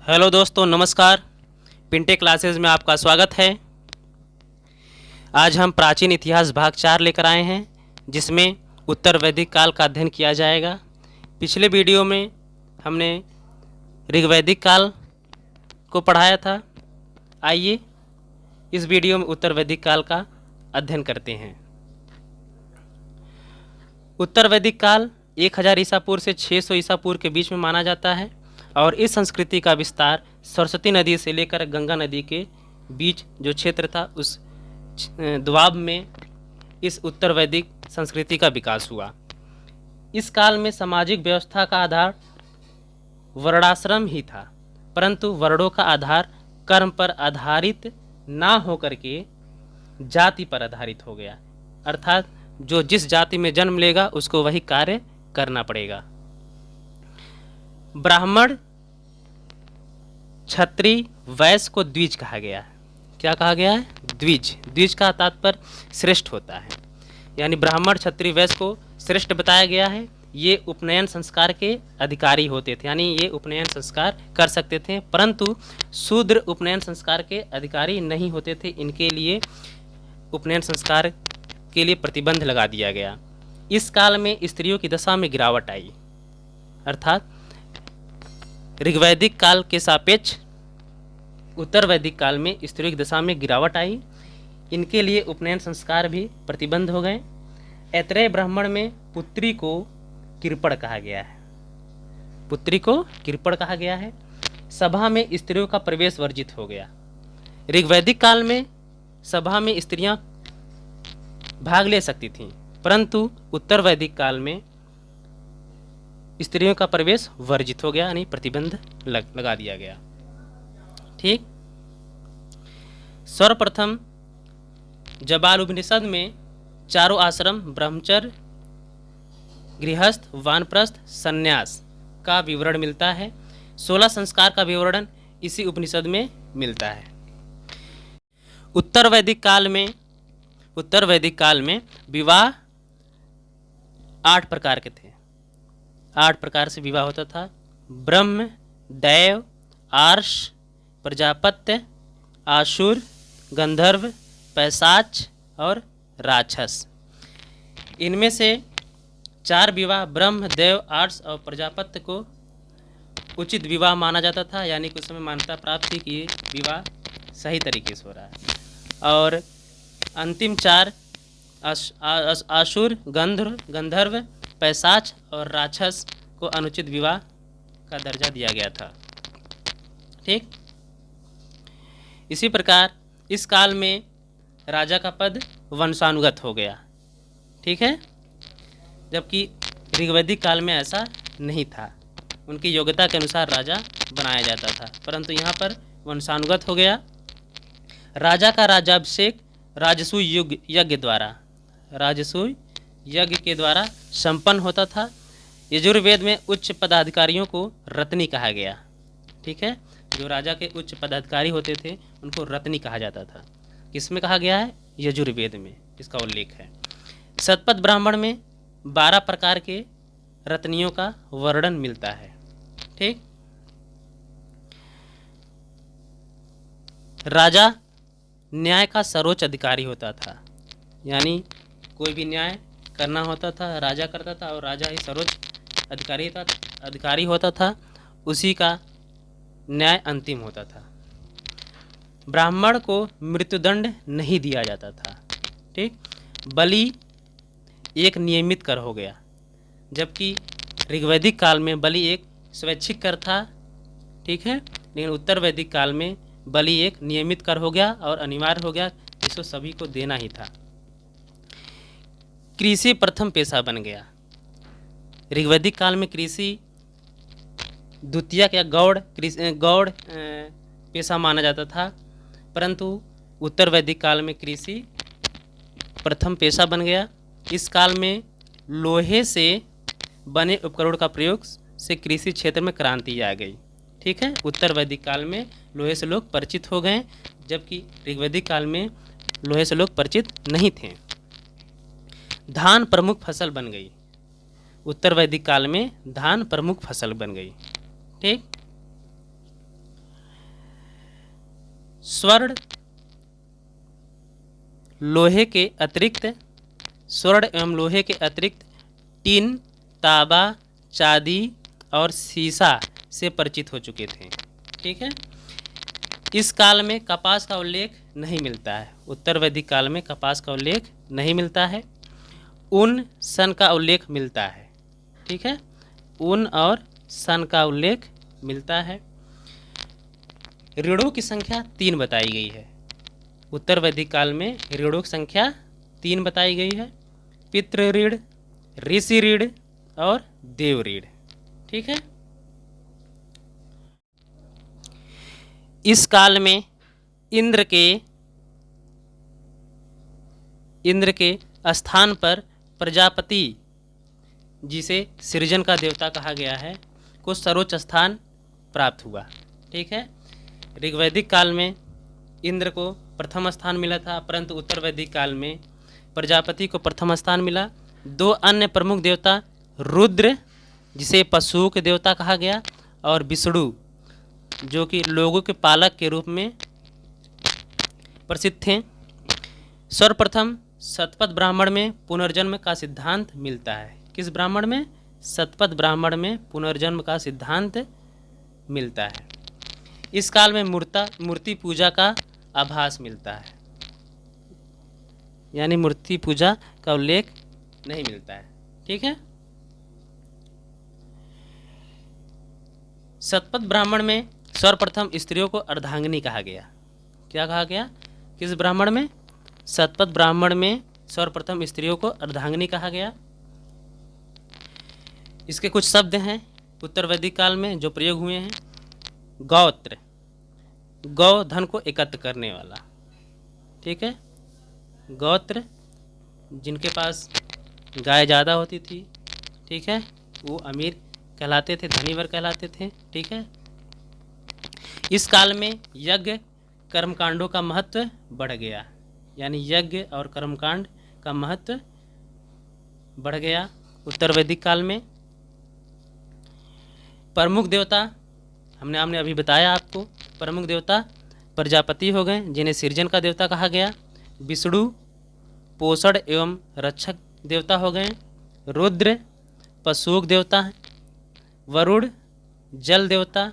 Hello दोस्तों, नमस्कार। पिंटे classes में आपका स्वागत है। आज हम प्राचीन इतिहास भाग 4 लेकर आए हैं, जिसमें उत्तर वैदिक काल का अध्ययन किया जाएगा। पिछले वीडियो में हमने ऋग्वैदिक काल को पढ़ाया था। आइए इस वीडियो में उत्तर वैदिक काल का अध्ययन करते हैं। उत्तर वैदिक काल 1000 ईसा पूर्व से 600 ईसा पूर्व के बीच में माना जाता है और इस संस्कृति का विस्तार सरस्वती नदी से लेकर गंगा नदी के बीच जो क्षेत्र था उस द्वाब में इस उत्तर वैदिक संस्कृति का विकास हुआ। इस काल में सामाजिक व्यवस्था का आधार वर्णाश्रम ही था, परंतु वर्णों का आधार कर्म पर आधारित ना होकर के जाति पर आधारित हो गया। अर्थात जो जिस जाति में जन्म लेगा उसको वही कार्य करना पड़ेगा। ब्राह्मण, क्षत्रिय, वैश्य को द्विज कहा गया है। क्या कहा गया है? द्विज। द्विज का तात्पर्य श्रेष्ठ होता है, यानी ब्राह्मण, क्षत्रिय, वैश्य को श्रेष्ठ बताया गया है। ये उपनयन संस्कार के अधिकारी होते थे, यानी ये उपनयन संस्कार कर सकते थे, परंतु शूद्र उपनयन संस्कार के अधिकारी नहीं होते थे। इनके लिए उपनयन संस्कार के लिए प्रतिबंध लगा दिया गया। इस काल में स्त्रियों की दशा में गिरावट आई, अर्थात ऋग्वैदिक काल के सापेक्ष उत्तर वैदिक काल में स्त्रियों की दशा में गिरावट आई। इनके लिए उपनयन संस्कार भी प्रतिबंध हो गए। ऐतरेय ब्राह्मण में पुत्री को कृपण कहा गया है। पुत्री को कृपण कहा गया है। सभा में स्त्रियों का प्रवेश वर्जित हो गया। ऋग्वैदिक काल में सभा में स्त्रियां भाग ले सकती थीं, परंतु उत्तर वैदिक काल में स्त्रियों का प्रवेश वर्जित हो गया, यानी प्रतिबंध लगा दिया गया। ठीक। सर्वप्रथम जबाल उपनिषद में चारों आश्रम ब्रह्मचर्य, गृहस्थ, वानप्रस्थ, संन्यास का विवरण मिलता है। 16 संस्कार का विवरण इसी उपनिषद में मिलता है। उत्तर वैदिक काल में विवाह 8 प्रकार के थे। 8 प्रकार से विवाह होता था। ब्रह्म, दैव, आर्ष, प्रजापत्य, आसुर, गंधर्व, पैशाच और राक्षस। इनमें से 4 विवाह ब्रह्म, देव, आर्ष और प्रजापत्य को उचित विवाह माना जाता था, यानी कुछ समय मान्यता प्राप्त थी कि ये विवाह सही तरीके से हो रहा है। और अंतिम 4 आसुर, गंधर्व, पैशाच और राक्षस को अनुचित विवाह का दर्जा दिया गया था। ठीक। इसी प्रकार इस काल में राजा का पद वंशानुगत हो गया। ठीक है, जबकि ऋग्वैदिक काल में ऐसा नहीं था। उनकी योग्यता के अनुसार राजा बनाया जाता था, परंतु यहाँ पर वंशानुगत हो गया। राजा का राज्याभिषेक राजसूय यज्ञ के द्वारा संपन्न होता था। यजुर्वेद में उच्च पदाधिकारियों को रत्नी कहा गया। ठीक है, जो राजा के उच्च पदाधिकारी होते थे उनको रत्नी कहा जाता था। किसमें कहा गया है? यजुर्वेद में इसका उल्लेख है। शतपथ ब्राह्मण में 12 प्रकार के रत्नियों का वर्णन मिलता है। ठीक। राजा न्याय का सर्वोच्च अधिकारी होता था, यानी कोई भी न्याय करना होता था राजा करता था, और राजा ही सर्वोच्च अधिकारी होता था। उसी का न्याय अंतिम होता था। ब्राह्मण को मृत्युदंड नहीं दिया जाता था। ठीक। बलि एक नियमित कर हो गया, जबकि ऋग्वैदिक काल में बलि एक स्वैच्छिक कर था। ठीक है, लेकिन उत्तर वैदिक काल में बलि एक नियमित कर हो गया और अनिवार्य हो गया, जिसको सभी को देना ही था। कृषि प्रथम पेशा बन गया। ऋग्वैदिक काल में कृषि द्वितीयक या गौड़ पेशा माना जाता था, परंतु उत्तर वैदिक काल में कृषि प्रथम पेशा बन गया। इस काल में लोहे से बने उपकरण का प्रयोग से कृषि क्षेत्र में क्रांति आ गई। ठीक है, उत्तर वैदिक काल में लोहे से लोग परिचित हो गए, जबकि ऋग्वैदिक काल में लोहे से लोग परिचित नहीं थे। धान प्रमुख फसल बन गई। उत्तर वैदिक काल में धान प्रमुख फसल बन गई। ठीक। स्वर्ण लोहे के अतिरिक्त स्वर्ण एवं लोहे के अतिरिक्त टीन, तांबा, चांदी और सीसा से परिचित हो चुके थे। ठीक है। इस काल में कपास का उल्लेख नहीं मिलता है। उत्तर वैदिक काल में कपास का उल्लेख नहीं मिलता है। ऊन, सन का उल्लेख मिलता है। ठीक है। ऊन और सन का उल्लेख मिलता है। ऋणों की संख्या 3 बताई गई है। उत्तर वैदिक काल में ऋणों की संख्या 3 बताई गई है। पितृ ऋण, ऋषि ऋण और देव ऋण। ठीक है। इस काल में इंद्र के स्थान पर प्रजापति, जिसे सृजन का देवता कहा गया है, को सर्वोच्च स्थान प्राप्त हुआ। ठीक है। ऋग्वैदिक काल में इंद्र को प्रथम स्थान मिला था, परंतु उत्तर वैदिक काल में प्रजापति को प्रथम स्थान मिला। 2 अन्य प्रमुख देवता रुद्र, जिसे पशुओं के देवता कहा गया, और विष्णु, जो कि लोगों के पालक के रूप में प्रसिद्ध थे। सर्वप्रथम शतपथ ब्राह्मण में पुनर्जन्म का सिद्धांत मिलता है। किस ब्राह्मण में? शतपथ ब्राह्मण में पुनर्जन्म का सिद्धांत मिलता है। इस काल में मूर्ति पूजा का आभास मिलता है, यानी मूर्ति पूजा का उल्लेख नहीं मिलता है। ठीक है। शतपथ ब्राह्मण में सर्वप्रथम स्त्रियों को अर्धांगिनी कहा गया। क्या कहा गया? किस ब्राह्मण में? शतपथ ब्राह्मण में सर्वप्रथम स्त्रियों को अर्धांगिनी कहा गया। इसके कुछ शब्द हैं उत्तर वैदिक काल में जो प्रयोग हुए हैं। गौत्र, गौ धन को एकत्र करने वाला। ठीक है। गौत्र, जिनके पास गाय ज़्यादा होती थी, ठीक है, वो अमीर कहलाते थे, धनी वर्ग कहलाते थे। ठीक है। इस काल में यज्ञ कर्मकांडों का महत्व बढ़ गया, यानी यज्ञ और कर्मकांड का महत्व बढ़ गया उत्तर वैदिक काल में। प्रमुख देवता हमने अभी बताया आपको, प्रमुख देवता प्रजापति हो गए, जिन्हें सृजन का देवता कहा गया। विष्णु पोषण एवं रक्षक देवता हो गए। रुद्र पशुओं देवता हैं। वरुण जल देवता।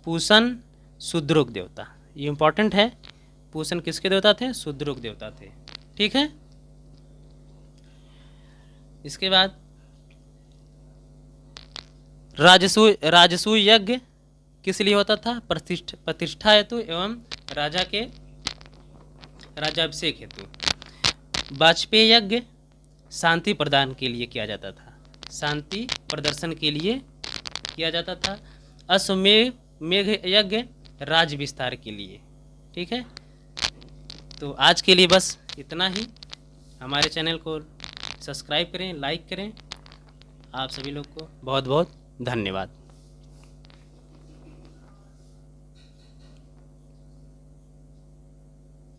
पूषण शूद्रोग देवता। ये इम्पोर्टेंट है। पूषण किसके देवता थे? शूद्रोग देवता थे। ठीक है। इसके बाद राजसूय यज्ञ किस लिए होता था? प्रतिष्ठा हेतु एवं राज्याभिषेक हेतु। वाजपेय यज्ञ शांति प्रदान के लिए किया जाता था, शांति प्रदर्शन के लिए किया जाता था। अश्वमेघ यज्ञ राज्य विस्तार के लिए। ठीक है। तो आज के लिए बस इतना ही। हमारे चैनल को सब्सक्राइब करें, लाइक करें। आप सभी लोग को बहुत बहुत धन्यवाद।